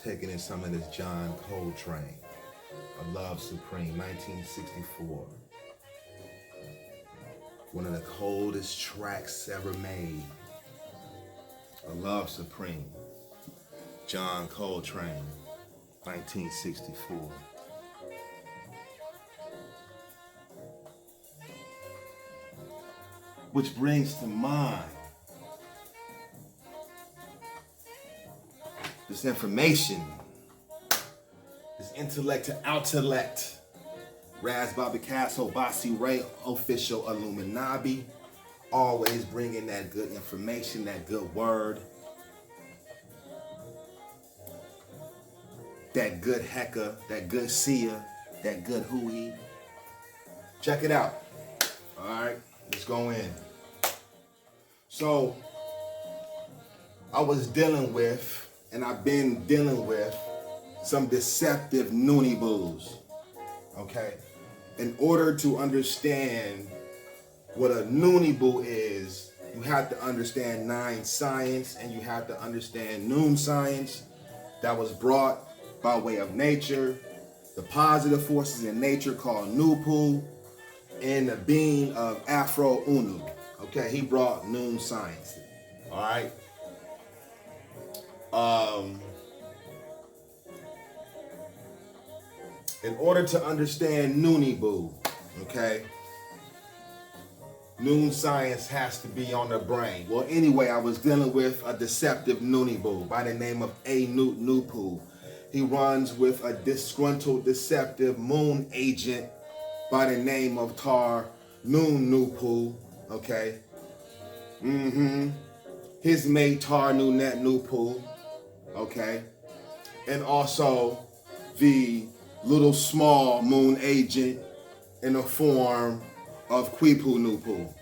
taking in some of this John Coltrane, A Love Supreme, 1964. One of the coldest tracks ever made. A Love Supreme, John Coltrane, 1964. Which brings to mind this information, this intellect to outellect, Raz Baba Castle, Basi Ray, official Illuminati, always bringing that good information, that good word, that good heka, that good seer, that good hui. Check it out. All right, let's go in. So, I was dealing with, and I've been dealing with, some deceptive noonie boos, okay? In order to understand what a noonie boo is, you have to understand 9 science and you have to understand noon science that was brought by way of nature, the positive forces in nature called NoopooH, and the being of Afro Unu. Okay, he brought noon science. All right. In order to understand Noonie Boo, okay, noon science has to be on the brain. Well, anyway, I was dealing with a deceptive Noonie Boo by the name of NoopooH. He runs with a disgruntled, deceptive moon agent by the name of Tar Noon NoopooH. Okay. His mate Tar Noonet NoopooH. Okay. And also the little small moon agent in the form of Quipu NoopooH.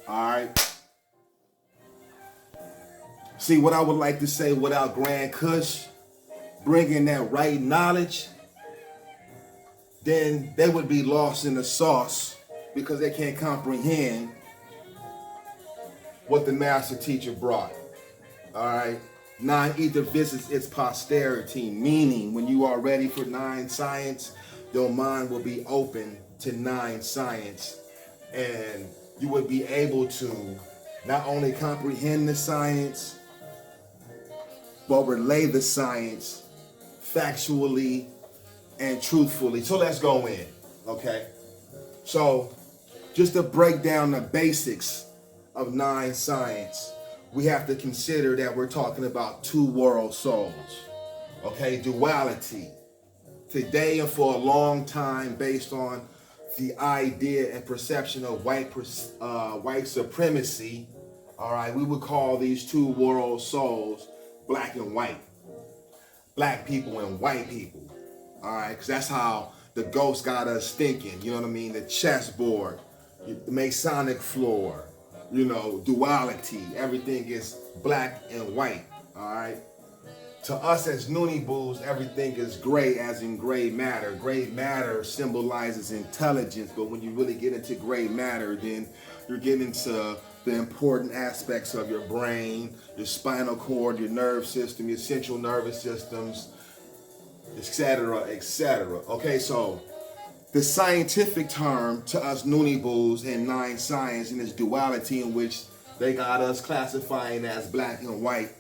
Alright. See, what I would like to say, without GrandKush bringing that right knowledge, then they would be lost in the sauce because they can't comprehend what the master teacher brought. Alright. 9 ether visits its posterity, meaning when you are ready for 9 science, your mind will be open to 9 science, and you would be able to not only comprehend the science, but relay the science factually and truthfully. So let's go in, okay? So just to break down the basics of 9 science, we have to consider that we're talking about 2 world souls, okay? Duality. Today and for a long time, based on the idea and perception of white supremacy, all right, we would call these 2 world souls black and white. Black people and white people, all right? Because that's how the ghost got us thinking, you know what I mean? The chessboard, the Masonic floor, you know, duality. Everything is black and white, all right? To us as Noonie Boos, everything is gray, as in gray matter. Gray matter symbolizes intelligence, but when you really get into gray matter, then you're getting into the important aspects of your brain, your spinal cord, your nerve system, your central nervous systems, etc., etc. Okay, so the scientific term to us Noonie Boos in 9 science and its duality, in which they got us classifying as black and white,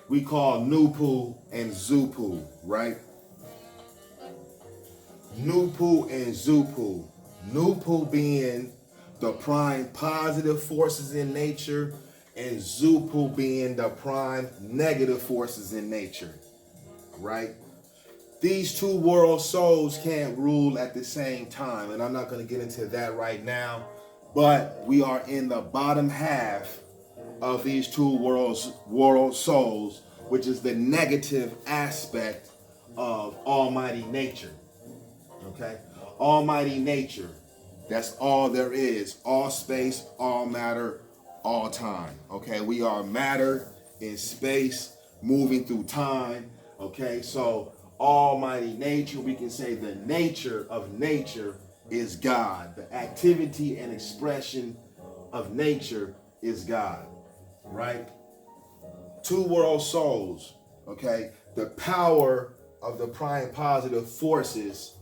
we call NoopooH and ZuPooH, right? NoopooH and ZuPooH. NoopooH being the prime positive forces in nature, and ZuPooH being the prime negative forces in nature, right? These 2 world souls can't rule at the same time, and I'm not going to get into that right now, but we are in the bottom half of these 2 world souls, which is the negative aspect of almighty nature, okay? Almighty nature, that's all there is, all space, all matter, all time, okay? We are matter in space, moving through time, okay? So almighty nature, we can say the nature of nature is God. The activity and expression of nature is God, right? 2 world souls, okay? The power of the prime positive forces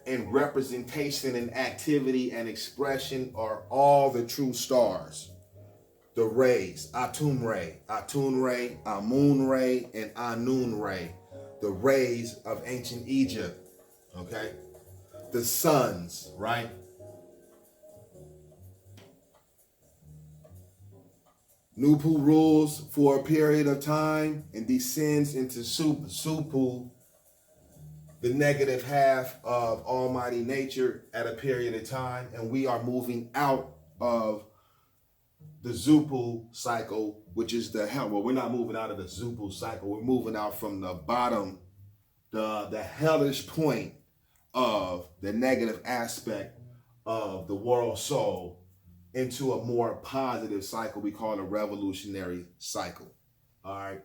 and representation and activity and expression are all the true stars. The rays, Atum Ray, Amun Ray, and Anun Ray, the rays of ancient Egypt, okay? The suns, right? NoopooH rules for a period of time and descends into Supooh, the negative half of Almighty Nature at a period of time, and we are moving out of the Supooh cycle, which is the hell. Well, we're not moving out of the Supooh cycle. We're moving out from the bottom, the hellish point of the negative aspect of the world soul into a more positive cycle we call a revolutionary cycle. All right.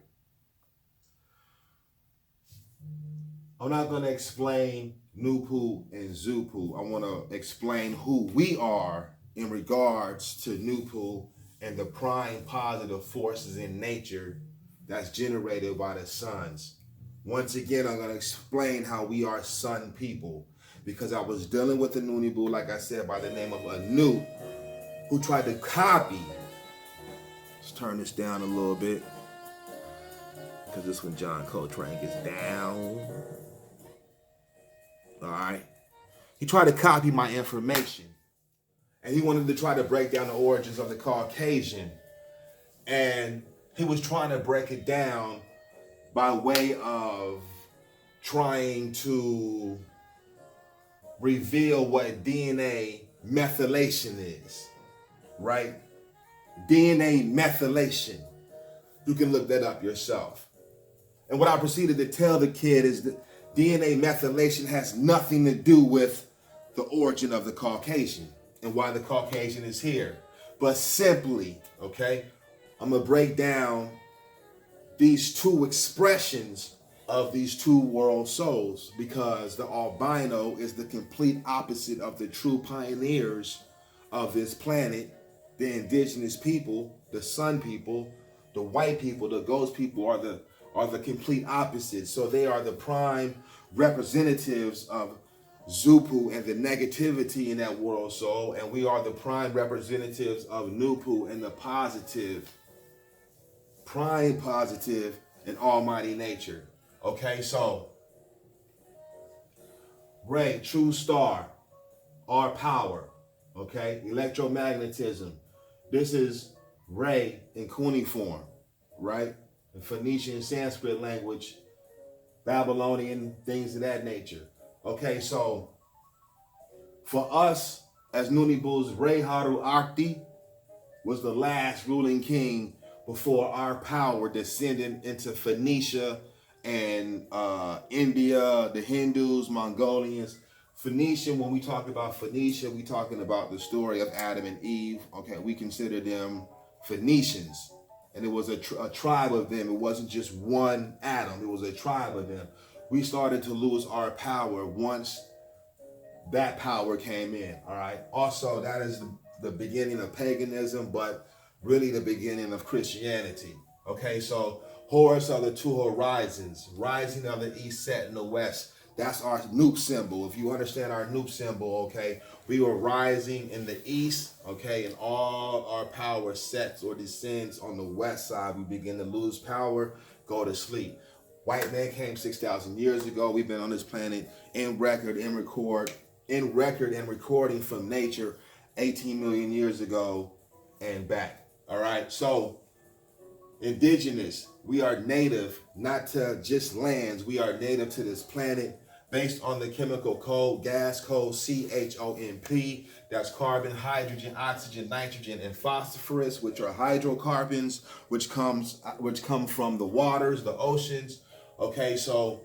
I'm not going to explain NoopooH and Supooh. I want to explain who we are in regards to NoopooH and the prime positive forces in nature that's generated by the suns. Once again, I'm going to explain how we are sun people, because I was dealing with a Noonie Boo, like I said, by the name of Anu, who tried to copy. Let's turn this down a little bit, because this when John Coltrane gets down. All right. He tried to copy my information, and he wanted to try to break down the origins of the Caucasian. And he was trying to break it down by way of trying to reveal what DNA methylation is, right? DNA methylation. You can look that up yourself. And what I proceeded to tell the kid is that DNA methylation has nothing to do with the origin of the Caucasian and why the Caucasian is here. But simply, okay, I'm going to break down these two expressions of these two world souls, because the albino is the complete opposite of the true pioneers of this planet, the indigenous people, the sun people, the white people, the ghost people are the complete opposites. So they are the prime representatives of Supooh and the negativity in that world soul, and we are the prime representatives of NoopooH and the positive, prime positive and almighty nature. Okay, so Ray, true star, our power, okay, electromagnetism. This is Ray in cuneiform, right? In Phoenician, Sanskrit language, Babylonian, things of that nature. Okay, so for us as Noonie Boos, Ray Haru Akti was the last ruling king before our power descended into Phoenicia and India, the Hindus, Mongolians. Phoenician, when we talk about Phoenicia, we talking about the story of Adam and Eve. Okay, we consider them Phoenicians. And it was a tribe of them. It wasn't just one Adam. It was a tribe of them. We started to lose our power once that power came in, all right? Also, that is the beginning of paganism, but really the beginning of Christianity. Okay, so Horus are the two horizons, rising of the east, set in the west. That's our Noop symbol. If you understand our Noop symbol, okay, we were rising in the east, okay, and all our power sets or descends on the west side. We begin to lose power, go to sleep. White man came 6,000 years ago. We've been on this planet in record and recording from nature 18 million years ago and back. All right, so indigenous, we are native not to just lands. We are native to this planet based on the chemical code, gas code CHOMP. That's carbon, hydrogen, oxygen, nitrogen, and phosphorus, which are hydrocarbons, which come from the waters, the oceans. Okay, so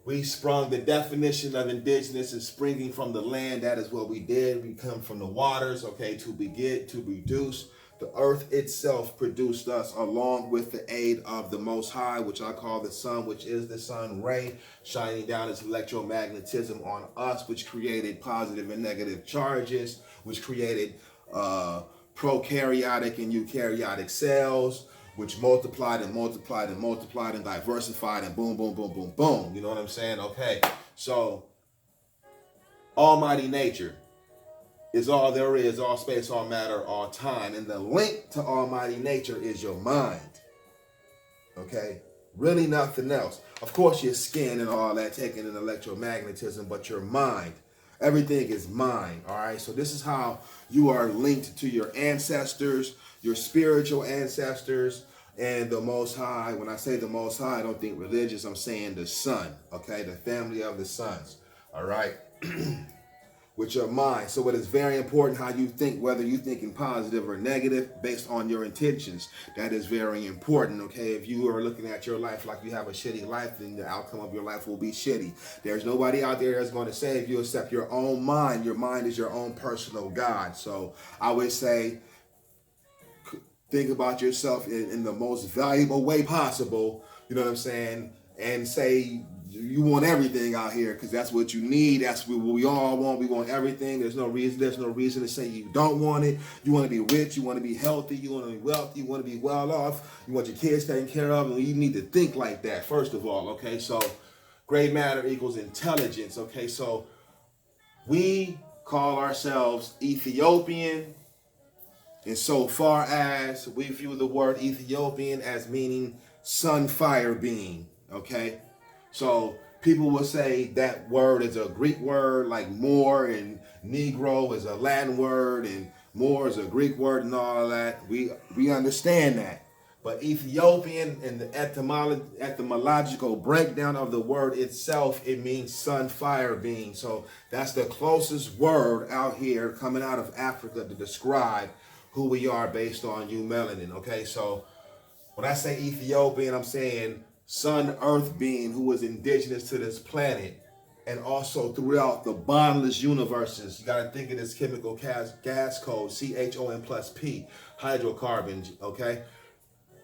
we sprung, the definition of indigenous is springing from the land. That is what we did. We come from the waters, okay, to beget, to reduce. The earth itself produced us along with the aid of the Most High, which I call the sun, which is the sun ray, shining down its electromagnetism on us, which created positive and negative charges, which created prokaryotic and eukaryotic cells, which multiplied and multiplied and multiplied and diversified and boom, boom, boom, boom, boom. You know what I'm saying? Okay, so almighty nature is all there is, all space, all matter, all time. And the link to almighty nature is your mind. Okay? Really nothing else. Of course, your skin and all that, taking in electromagnetism, but your mind. Everything is mind, all right? So this is how you are linked to your ancestors, your spiritual ancestors, and the Most High. When I say the Most High, I don't think religious. I'm saying the sun, okay? The family of the sons, all right? With your mind. So it is very important how you think, whether you thinking positive or negative based on your intentions. That is very important, okay? If you are looking at your life like you have a shitty life, then the outcome of your life will be shitty. There's nobody out there that's going to save you except your own mind. Your mind is your own personal God. So I would say, think about yourself in the most valuable way possible, you know what I'm saying? And say, you want everything out here because that's what you need. That's what we all want. We want everything. There's no reason to say you don't want it. You want to be rich. You want to be healthy. You want to be wealthy. You want to be well off. You want your kids taken care of. And you need to think like that, first of all, okay? So gray matter equals intelligence, okay? So we call ourselves Ethiopian insofar as we view the word Ethiopian as meaning sun fire being, okay? So people will say that word is a Greek word like Moor, and Negro is a Latin word, and Moor is a Greek word, and all of that. We understand that. But Ethiopian, and the etymological breakdown of the word itself, it means sun fire being. So that's the closest word out here coming out of Africa to describe who we are based on Eumelanin, okay? So when I say Ethiopian, I'm saying sun earth being who is indigenous to this planet, and also throughout the bondless universes. You got to think of this chemical gas code, CHON plus P, hydrocarbons, okay?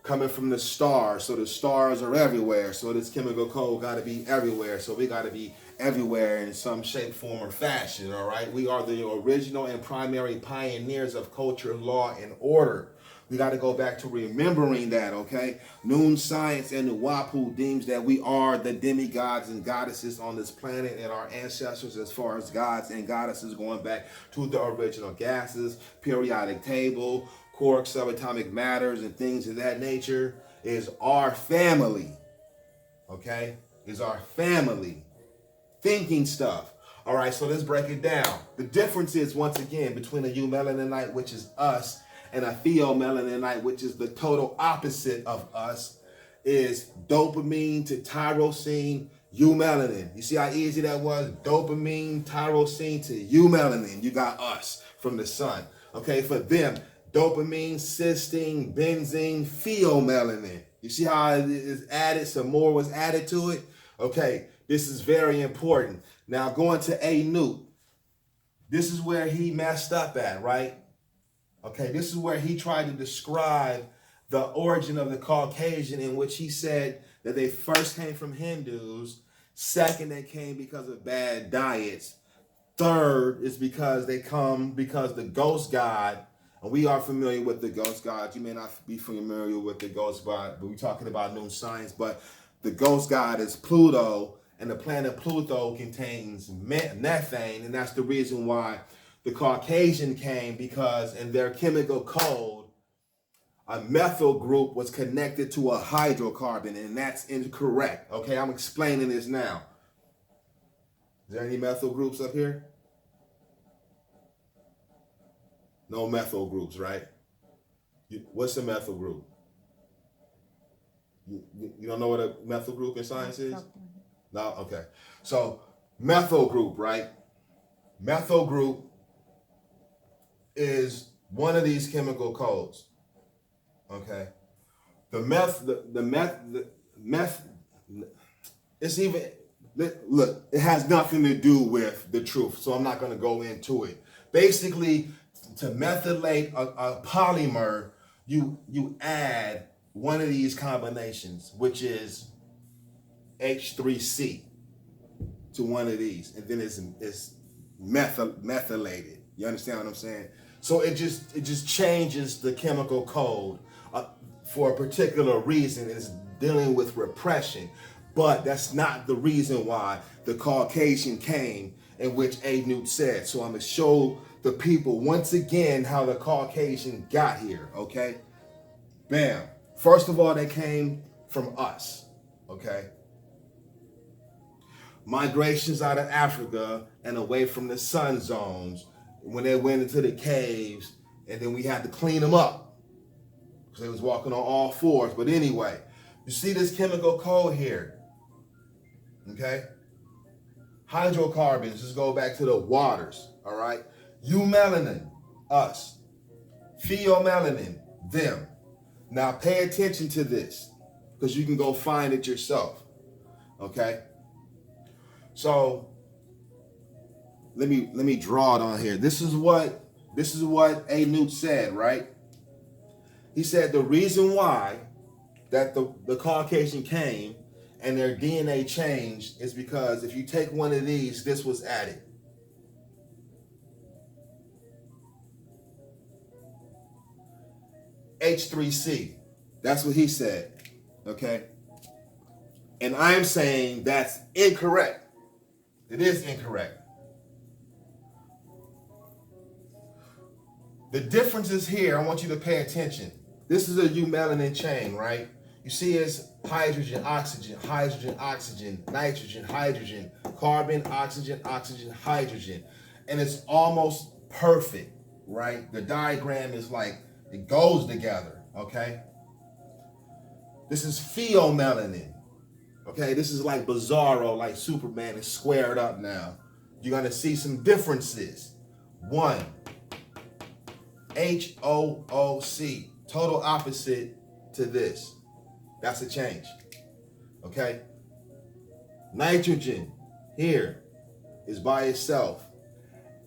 Coming from the stars, so the stars are everywhere, so this chemical code got to be everywhere, so we got to be everywhere in some shape, form, or fashion, all right? We are the original and primary pioneers of culture, law, and order. We got to go back to remembering that, okay? Noon science and NoopooH deems that we are the demigods and goddesses on this planet, and our ancestors, as far as gods and goddesses, going back to the original gases, periodic table, quarks, subatomic matters, and things of that nature, is our family, okay? Is our family. Thinking stuff. All right, so let's break it down. The difference is, once again, between a Eumelaninite, which is us, and a Pheomelaninite, which is the total opposite of us, is dopamine to tyrosine, eumelanin. You see how easy that was? Dopamine, tyrosine to eumelanin. You got us from the sun. Okay, for them, dopamine, cysteine, benzene, pheomelanin. You see how it is added? Some more was added to it? Okay, this is very important. Now going to Noop. This is where he messed up at, right? Okay, this is where he tried to describe the origin of the Caucasian, in which he said that they first came from Hindus, second they came because of bad diets, third is because they come because the ghost god, and we are familiar with the ghost god. You may not be familiar with the ghost god, but we're talking about new science, but the ghost god is Pluto, and the planet Pluto contains methane, and that's the reason why the Caucasian came, because in their chemical code, a methyl group was connected to a hydrocarbon, and that's incorrect. Okay, I'm explaining this now. Is there any methyl groups up here? No methyl groups, right? What's a methyl group? You don't know what a methyl group in science is? No? Okay. So, methyl group, right? Methyl group is one of these chemical codes. Okay. It's even, look, it has nothing to do with the truth, so I'm not going to go into it. Basically, to methylate a polymer, you add one of these combinations, which is H3C, to one of these, and then it's methylated. You understand what I'm saying? So it just changes the chemical code. for a particular reason. It's dealing with repression. But that's not the reason why the Caucasian came, in which Noop said. So I'm going to show the people once again how the Caucasian got here, okay? Bam. First of all, they came from us, okay? Migrations out of Africa and away from the sun zones when they went into the caves, and then we had to clean them up because they was walking on all fours. But anyway, you see this chemical code here, okay? Hydrocarbons, let's go back to the waters, all right? Eumelanin, us. Pheomelanin, them. Now pay attention to this because you can go find it yourself, okay? So let me draw it on here. This is what Noop said, right? He said the reason why that the Caucasian came and their DNA changed is because if you take one of these, this was added. H3C. That's what he said. Okay? And I'm saying that's incorrect. It is incorrect. The difference is here. I want you to pay attention. This is a eumelanin chain, right? You see it's hydrogen, oxygen, hydrogen, oxygen, nitrogen, hydrogen, carbon, oxygen, oxygen, hydrogen. And it's almost perfect, right? The diagram is like, it goes together, okay? This is pheomelanin, okay? This is like Bizarro, like Superman is squared up now. You're gonna see some differences. One, HOOC, total opposite to this. That's a change, okay? Nitrogen here is by itself,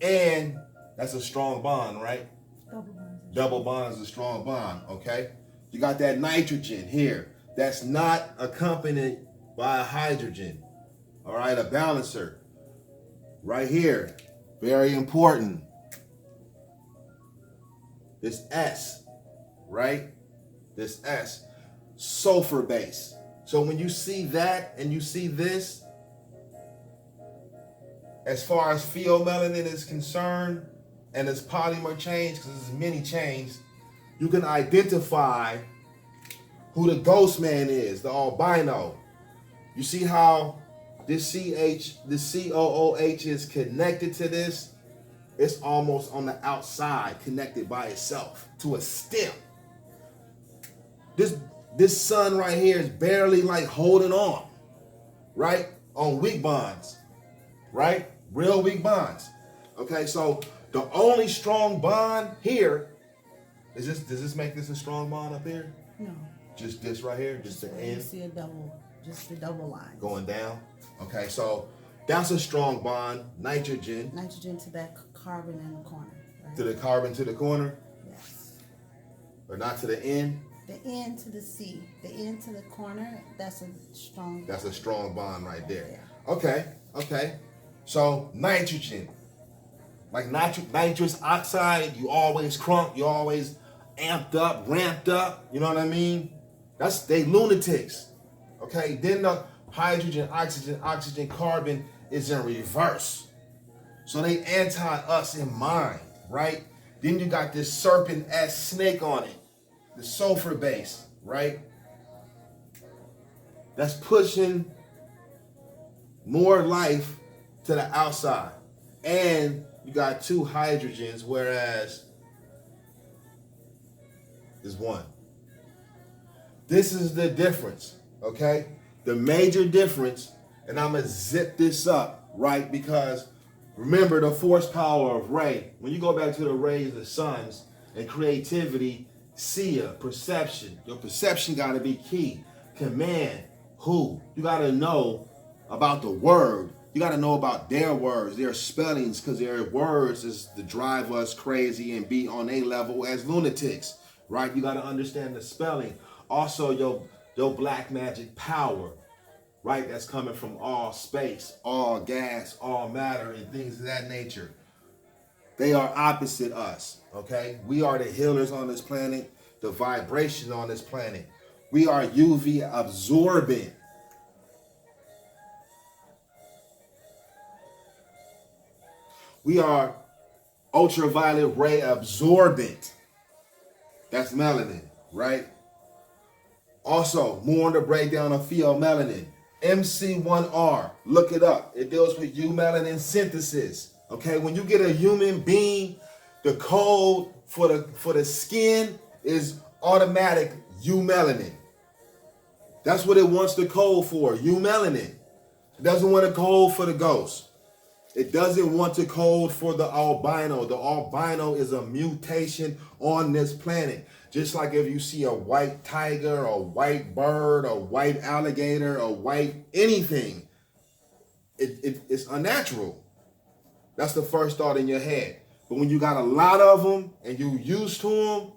and that's a strong bond, right? Double bond is a strong bond, okay? You got that nitrogen here. That's not accompanied by a hydrogen, all right? A balancer right here, very important. This S, right? This S, sulfur base. So when you see that and you see this, as far as pheomelanin is concerned, and its polymer change, because there's many chains, you can identify who the Ghost Man is, the albino. You see how this COOH is connected to this? It's almost on the outside, connected by itself to a stem. This sun right here is barely like holding on, right? On weak bonds, right? Real weak bonds. Okay, so the only strong bond here is this. Does this make this a strong bond up here? No. Just this right here, just the end. You see just the double line. Going down. Okay, so that's a strong bond. Nitrogen. Nitrogen to that carbon in the corner. Right? To the carbon to the corner? Yes. Or not to the end? The end to the C. The end to the corner, that's a strong bond. That's a strong bond right there. Okay, okay. So nitrogen. Like nitrous oxide, you always crunk, you always amped up, ramped up, you know what I mean? They lunatics. Okay, then the hydrogen, oxygen, carbon is in reverse. So they anti-us in mind, right? Then you got this serpent-ass snake on it, the sulfur base, right? That's pushing more life to the outside. And you got two hydrogens, whereas there's one. This is the difference, okay? The major difference, and I'm gonna zip this up, right? Because remember the force power of Ray. When you go back to the rays of the suns and creativity, seer, perception. Your perception gotta be key. Command, who? You gotta know about the word. You got to know about their words, their spellings, because their words is to drive us crazy and be on a level as lunatics, right? You got to understand the spelling. Also, your black magic power, right? That's coming from all space, all gas, all matter, and things of that nature. They are opposite us, okay? We are the healers on this planet. the vibration on this planet. We are UV absorbent. We are ultraviolet ray absorbent. That's melanin, right? Also, more on the breakdown of pheomelanin. MC1R, look it up. It deals with eumelanin synthesis. Okay, when you get a human being, the code for the skin is automatic eumelanin. That's what it wants the code for, eumelanin. It doesn't want a code for the ghost. It doesn't want to code for the albino. The albino is a mutation on this planet. Just like if you see a white tiger, a white bird, a white alligator, a white anything, it's unnatural. That's the first thought in your head. But when you got a lot of them and you used to them,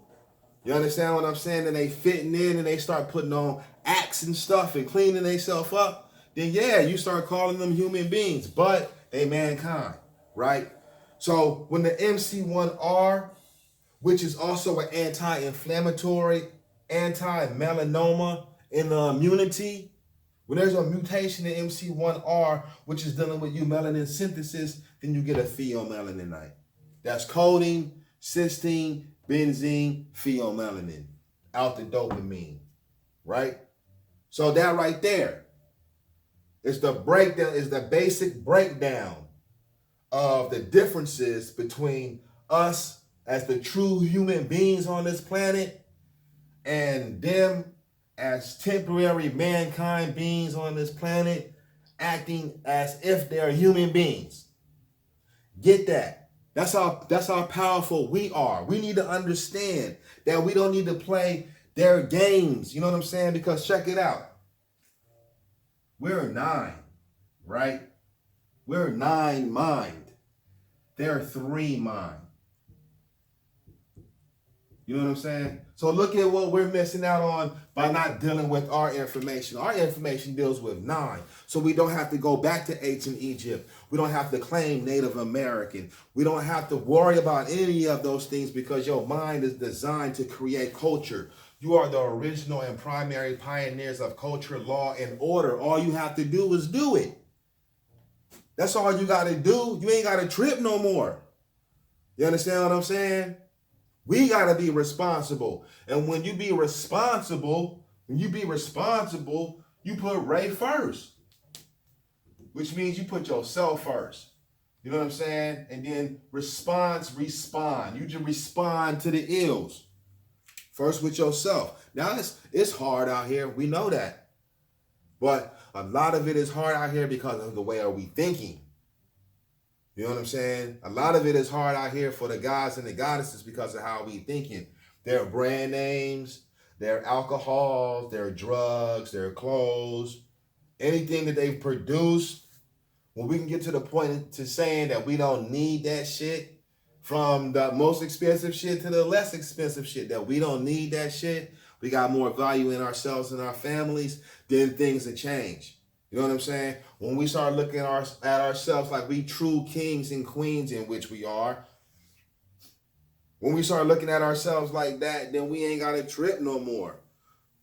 you understand what I'm saying? And they fitting in and they start putting on acts and stuff and cleaning themselves up, then yeah, you start calling them human beings, but they mankind, right? So when the MC1R, which is also an anti-inflammatory, anti-melanoma in the immunity, when there's a mutation in MC1R, which is dealing with eumelanin synthesis, then you get a pheomelaninite. That's codeine, cysteine, benzene, pheomelanin, out the dopamine, right? So that right there is the breakdown, is the basic breakdown of the differences between us as the true human beings on this planet and them as temporary mankind beings on this planet acting as if they're human beings. Get that? That's how powerful we are. We need to understand that we don't need to play their games. You know what I'm saying? Because check it out. We're 9, right? We're 9 mind. They're 3 mind. You know what I'm saying? So look at what we're missing out on by not dealing with our information. Our information deals with 9. So we don't have to go back to ancient Egypt. We don't have to claim Native American. We don't have to worry about any of those things because your mind is designed to create culture. You are the original and primary pioneers of culture, law, and order. All you have to do is do it. That's all you got to do. You ain't got to trip no more. You understand what I'm saying? We got to be responsible. And when you be responsible, you put Ray first, which means you put yourself first. You know what I'm saying? And then respond. You just respond to the ills. First with yourself. Now, it's hard out here. We know that. But a lot of it is hard out here because of the way are we thinking. You know what I'm saying? A lot of it is hard out here for the gods and the goddesses because of how we thinking. Their brand names, their alcohols, their drugs, their clothes, anything that they've produced. When we can get to the point to saying that we don't need that shit, from the most expensive shit to the less expensive shit, that we don't need that shit, we got more value in ourselves and our families, then things will change. You know what I'm saying? When we start looking at ourselves like we true kings and queens, in which we are, when we start looking at ourselves like that, then we ain't got to trip no more.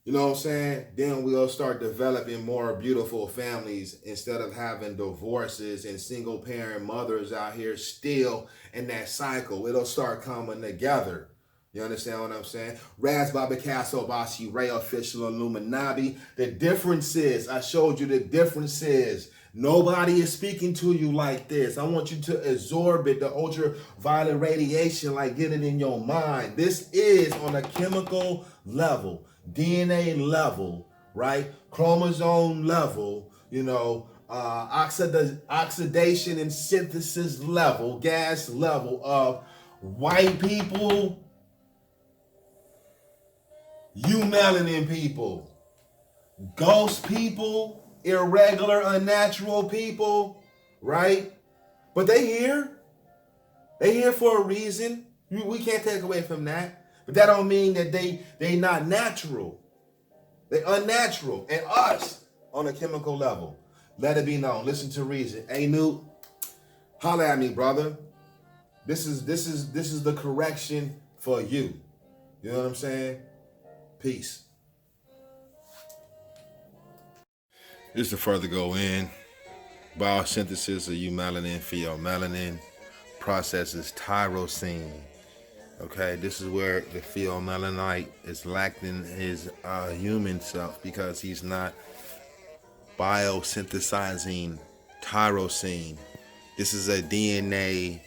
You know what I'm saying? Then we'll start developing more beautiful families instead of having divorces and single parent mothers out here still in that cycle. It'll start coming together. You understand what I'm saying? Raz Baba Castle Basi Ray Official Eumelaninite. The differences, I showed you the differences. Nobody is speaking to you like this. I want you to absorb it, the ultraviolet radiation, like get it in your mind. This is on a chemical level, DNA level, right? Chromosome level, you know, oxidation and synthesis level, gas level of white people, eumelanin people, ghost people, irregular, unnatural people, right? But they here. They here for a reason. We can't take away from that. But that don't mean that they not natural. They unnatural. And us on a chemical level. Let it be known. Listen to reason. Hey, Noop, holla at me, brother. This is the correction for you. You know what I'm saying? Peace. Just to further go in, biosynthesis of eumelanin, pheomelanin, processes tyrosine. Okay, this is where the pheomelanite is lacking his human self because he's not biosynthesizing tyrosine. This is a DNA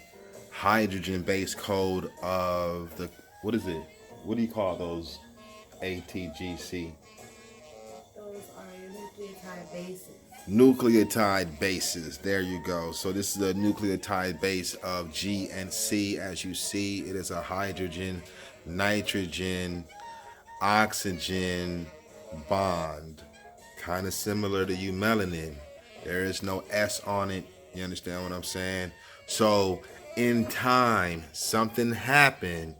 hydrogen-based code of the, what is it? What do you call those? ATGC. Those are nucleotide bases. Nucleotide bases. There you go. So this is a nucleotide base of G and C. As you see, it is a hydrogen, nitrogen, oxygen bond. Kind of similar to eumelanin. There is no S on it. You understand what I'm saying? So in time, something happened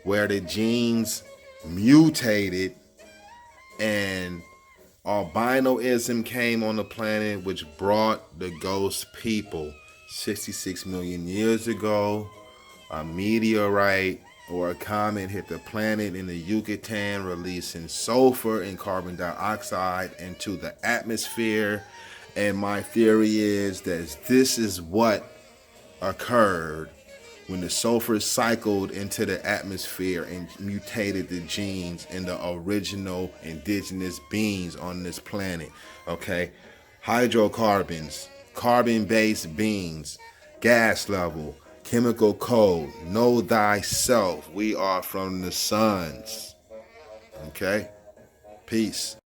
where the genes mutated and albinoism came on the planet, which brought the ghost people. 66 million years ago, a meteorite or a comet hit the planet in the Yucatan, releasing sulfur and carbon dioxide into the atmosphere. And my theory is that this is what occurred when the sulfur cycled into the atmosphere and mutated the genes in the original indigenous beings on this planet. Okay, hydrocarbons, carbon-based beings, gas level, chemical code, know thyself. We are from the suns. Okay, peace.